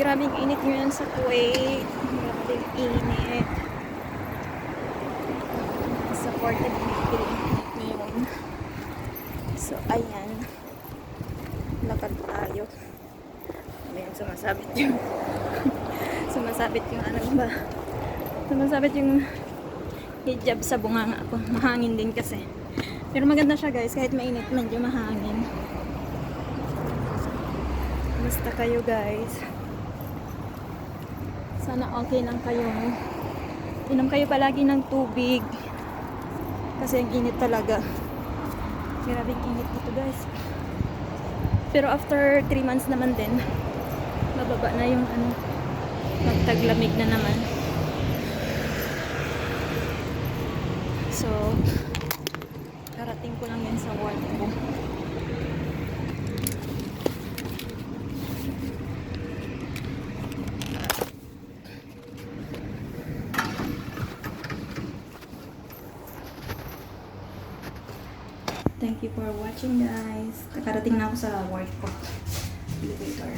Grabing init ngayon sa Kuwait. Grabing init. Sa 40 degree init ngayon. So, ayan. Lakad tayo. Ayan, sumasabit yung sumasabit yung ano ba? Sumasabit yung hijab sa bunganga ko. Mahangin din kasi. Pero maganda siya guys, kahit mainit, medyo mahangin. Basta kayo guys. Sana okay lang kayo. Inom kayo palagi ng tubig. Kasi ang init talaga. Grabing init dito guys. Pero after 3 months naman din, bababa na yung ano, magtaglamig na naman. So, karating ko lang yan sa work ko. Thank you for watching guys. Kakarating na ako sa work ko. Elevator.